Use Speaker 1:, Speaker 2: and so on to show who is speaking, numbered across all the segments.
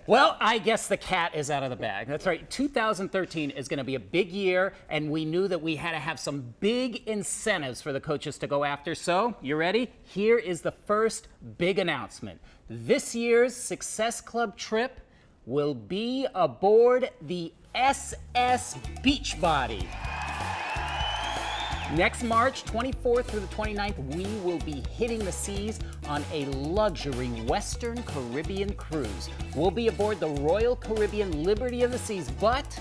Speaker 1: Well, I guess the cat is out of the bag. That's right. 2013 is going to be a big year, and we knew that we had to have some big incentives for the coaches to go after. So, you ready? Here is the first big announcement. This year's Success Club trip will be aboard the SS Beachbody. Next March 24th through the 29th, we will be hitting the seas on a luxury Western Caribbean cruise. We'll be aboard the Royal Caribbean Liberty of the Seas, but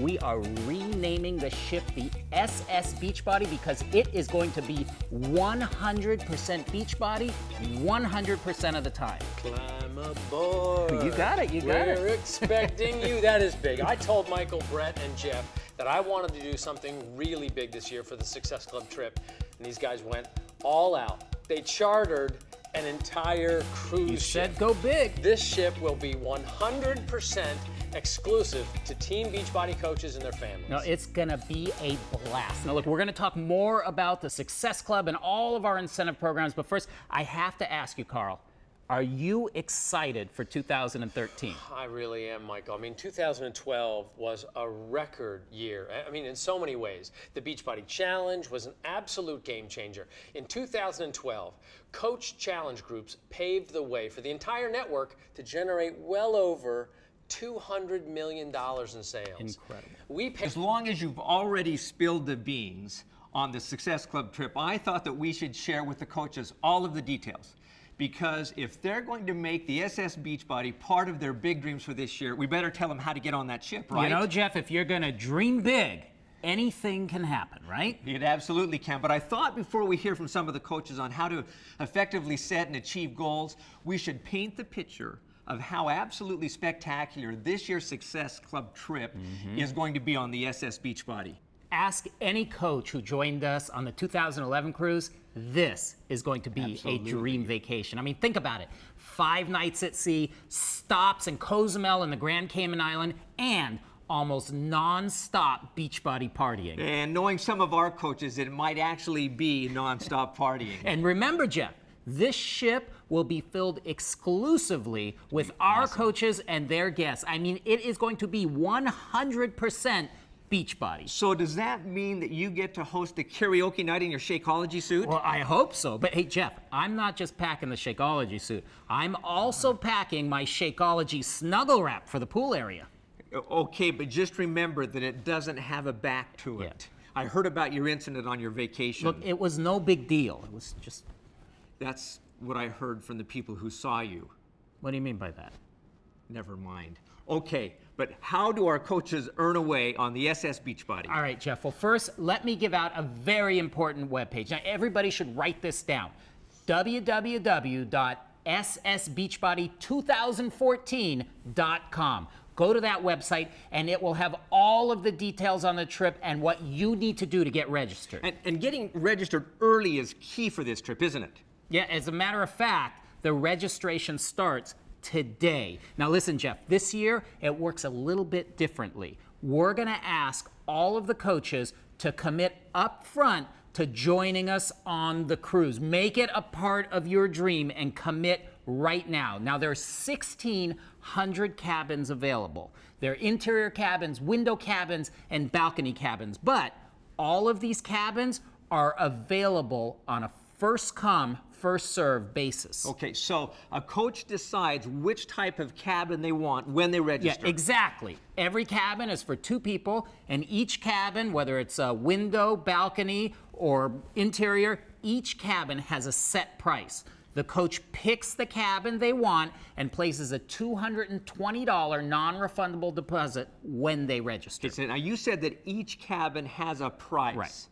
Speaker 1: we are renaming the ship the SS Beachbody because it is going to be 100% Beachbody 100% of the time.
Speaker 2: Climb aboard.
Speaker 1: You got it, you got it.
Speaker 2: We're expecting you. That is big. I told Michael, Brett, and Jeff that I wanted to do something really big this year for the Success Club trip, and these guys went all out. They chartered an entire cruise
Speaker 1: You
Speaker 2: ship.
Speaker 1: said go big.
Speaker 2: This ship will be 100% exclusive to Team Beachbody coaches and their families.
Speaker 1: No, it's gonna be a blast. Now look, we're gonna talk more about the Success Club and all of our incentive programs, but first, I have to ask you, Carl, are you excited for 2013?
Speaker 2: I really am, Michael. I mean, 2012 was a record year. I mean, in so many ways. The Beachbody Challenge was an absolute game changer. In 2012, coach challenge groups paved the way for the entire network to generate well over $200 million in sales.
Speaker 1: Incredible.
Speaker 3: As long as you've already spilled the beans on the Success Club trip, I thought that we should share with the coaches all of the details. Because if they're going to make the SS Beachbody part of their big dreams for this year, we better tell them how to get on that ship, right?
Speaker 1: You know, Jeff, if you're gonna dream big, anything can happen, right?
Speaker 3: It absolutely can. But I thought before we hear from some of the coaches on how to effectively set and achieve goals, we should paint the picture of how absolutely spectacular this year's Success Club trip is going to be on the SS Beachbody.
Speaker 1: Ask any coach who joined us on the 2011 cruise, this is going to be a dream vacation. I mean, think about it. 5 nights at sea, stops in Cozumel and the Grand Cayman Island, and almost non-stop Beachbody partying.
Speaker 3: And knowing some of our coaches, it might actually be non-stop partying.
Speaker 1: And remember, Jeff, this ship will be filled exclusively with our coaches and their guests. I mean, it is going to be 100% Beachbody.
Speaker 3: So does that mean that you get to host a karaoke night in your Shakeology suit?
Speaker 1: Well, I hope so. But hey, Jeff, I'm not just packing the Shakeology suit. I'm also packing my Shakeology snuggle wrap for the pool area.
Speaker 3: Okay, but just remember that it doesn't have a back to it. I heard about your incident on your vacation.
Speaker 1: Look, it was no big deal. It was just...
Speaker 3: That's what I heard from the people who saw you.
Speaker 1: What do you mean by that?
Speaker 3: Never mind. Okay, but how do our coaches earn away on the SS Beachbody?
Speaker 1: All right, Jeff. Well, first, let me give out a very important webpage. Now, everybody should write this down. www.ssbeachbody2014.com. Go to that website, and it will have all of the details on the trip and what you need to do to get registered.
Speaker 3: And getting registered early is key for this trip, isn't it?
Speaker 1: Yeah, as a matter of fact, the registration starts today. Now listen, Jeff, this year it works a little bit differently. We're gonna ask all of the coaches to commit up front to joining us on the cruise. Make it a part of your dream and commit right now. Now there are 1,600 cabins available. They're interior cabins, window cabins, and balcony cabins. But all of these cabins are available on a first come, first serve basis.
Speaker 3: Okay, so a coach decides which type of cabin they want when they register.
Speaker 1: Yeah, exactly. Every cabin is for 2 people, and each cabin, whether it's a window, balcony, or interior, each cabin has a set price. The coach picks the cabin they want and places a $220 non-refundable deposit when they register.
Speaker 3: Okay, so now you said that each cabin has a price.
Speaker 1: Right.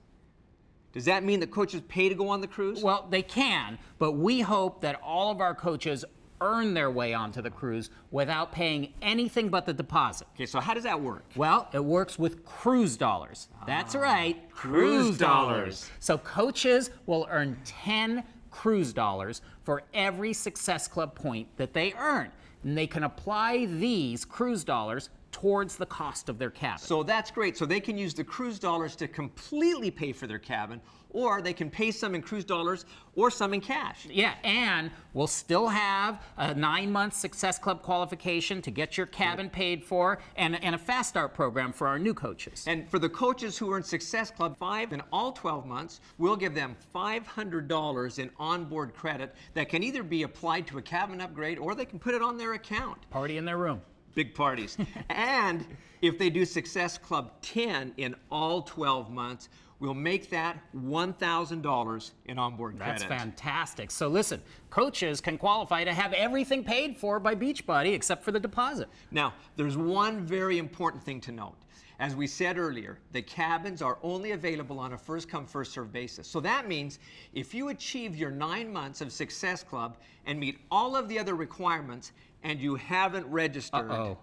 Speaker 3: Does that mean that coaches pay to go on the cruise?
Speaker 1: Well, they can, but we hope that all of our coaches earn their way onto the cruise without paying anything but the deposit.
Speaker 3: Okay, so how does that work?
Speaker 1: Well, it works with cruise dollars. That's right, cruise dollars. So coaches will earn 10 cruise dollars for every Success Club point that they earn. And they can apply these cruise dollars towards the cost of their cabin.
Speaker 3: So that's great. So they can use the cruise dollars to completely pay for their cabin, or they can pay some in cruise dollars or some in cash.
Speaker 1: Yeah, and we'll still have a 9-month Success Club qualification to get your cabin paid for, and a Fast Start program for our new coaches.
Speaker 3: And for the coaches who are in Success Club 5 in all 12 months, we'll give them $500 in onboard credit that can either be applied to a cabin upgrade or they can put it on their account.
Speaker 1: Party in their room.
Speaker 3: Big parties. And if they do Success Club 10 in all 12 months, we'll make that $1,000 in onboard credit.
Speaker 1: That's fantastic. So listen, coaches can qualify to have everything paid for by Beachbody except for the deposit.
Speaker 3: Now, there's one very important thing to note. As we said earlier, the cabins are only available on a first-come, first-served basis. So that means if you achieve your 9 months of Success Club and meet all of the other requirements and you haven't registered,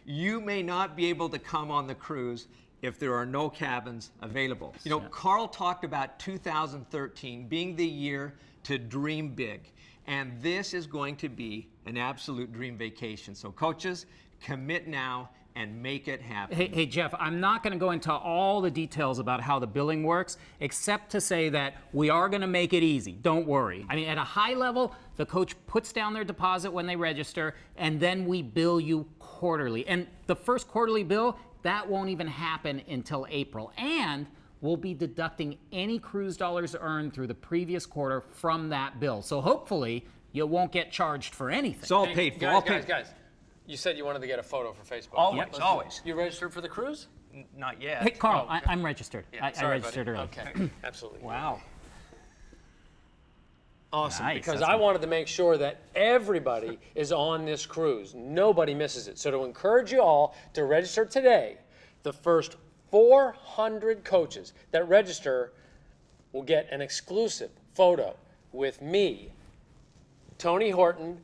Speaker 3: you may not be able to come on the cruise if there are no cabins available. You know, Carl talked about 2013 being the year to dream big, and this is going to be an absolute dream vacation. So coaches, commit now and make it happen.
Speaker 1: Hey, Jeff, I'm not going to go into all the details about how the billing works, except to say that we are going to make it easy. Don't worry. I mean, at a high level, the coach puts down their deposit when they register, and then we bill you quarterly. And the first quarterly bill, that won't even happen until April. And we'll be deducting any cruise dollars earned through the previous quarter from that bill. So hopefully, you won't get charged for anything.
Speaker 3: It's all paid for.
Speaker 2: Guys. You said you wanted to get a photo for Facebook.
Speaker 3: Always.
Speaker 2: You registered for the cruise?
Speaker 3: Not yet.
Speaker 1: Hey, Carl, I'm registered. I
Speaker 2: Sorry,
Speaker 1: registered
Speaker 2: buddy.
Speaker 1: early.
Speaker 2: Okay, absolutely.
Speaker 3: Wow.
Speaker 2: Awesome,
Speaker 1: Nice,
Speaker 2: because
Speaker 1: that's
Speaker 2: I
Speaker 1: good.
Speaker 2: wanted to make sure that everybody is on this cruise. Nobody misses it. So to encourage you all to register today, the first 400 coaches that register will get an exclusive photo with me, Tony Horton,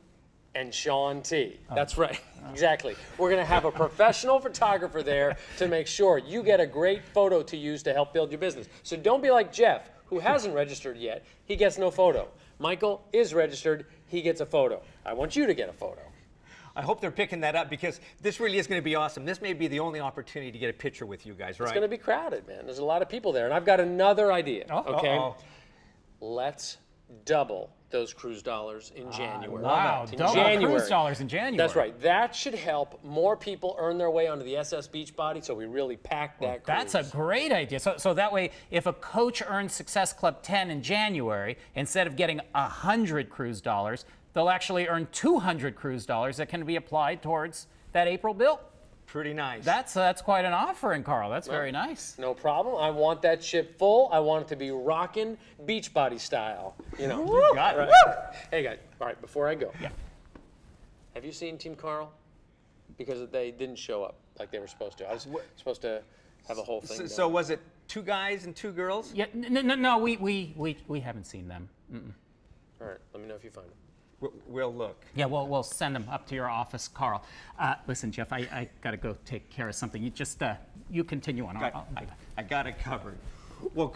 Speaker 2: and Sean T. That's right, exactly. We're gonna have a professional photographer there to make sure you get a great photo to use to help build your business. So don't be like Jeff, who hasn't registered yet. He gets no photo. Michael is registered, he gets a photo. I want you to get a photo.
Speaker 3: I hope they're picking that up because this really is going to be awesome. This may be the only opportunity to get a picture with you guys, right?
Speaker 2: It's gonna be crowded, man. There's a lot of people there. And I've got another idea, okay? Let's double those cruise dollars in January.
Speaker 1: Wow,
Speaker 2: In
Speaker 1: double
Speaker 2: January.
Speaker 1: cruise dollars in January.
Speaker 2: That's right. That should help more people earn their way onto the SS Beachbody, so we really pack that cruise.
Speaker 1: That's a great idea. So that way, if a coach earns Success Club 10 in January, instead of getting 100 cruise dollars, they'll actually earn 200 cruise dollars that can be applied towards that April bill.
Speaker 3: Pretty nice.
Speaker 1: That's quite an offering, Carl. That's very nice.
Speaker 2: No problem. I want that ship full. I want it to be rockin' Beachbody style. You know.
Speaker 3: You got it.
Speaker 2: Hey guys, all right, before I go.
Speaker 1: Yeah.
Speaker 2: Have you seen Team Carl? Because they didn't show up like they were supposed to. I was supposed to have a whole thing.
Speaker 3: So was it 2 guys and 2 girls?
Speaker 1: Yeah, no, we haven't seen them.
Speaker 2: All right, let me know if you find them.
Speaker 3: We'll look.
Speaker 1: Yeah, we'll send them up to your office, Carl. Listen, Jeff, I got to go take care of something. You just, you continue on.
Speaker 3: I got it covered. Well,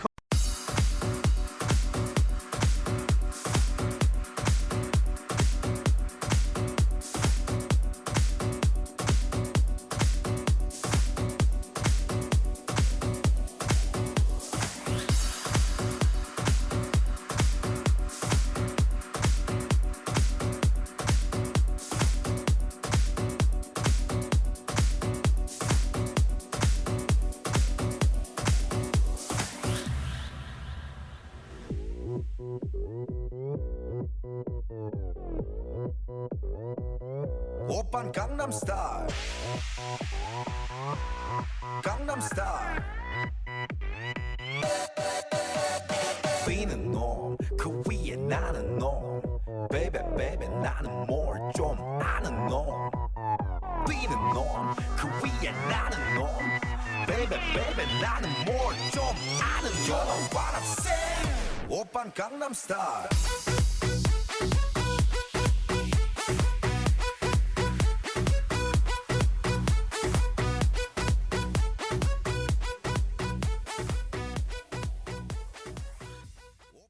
Speaker 4: 오빤 강남스타일 강남스타일 비는 놈 그 위에 나는 놈 Baby baby 나는 뭘 좀 아는 놈 비는 놈 그 위에 나는 놈 Baby baby 나는 뭘 좀 아는 놈 You know what I'm saying 오빤 강남스타일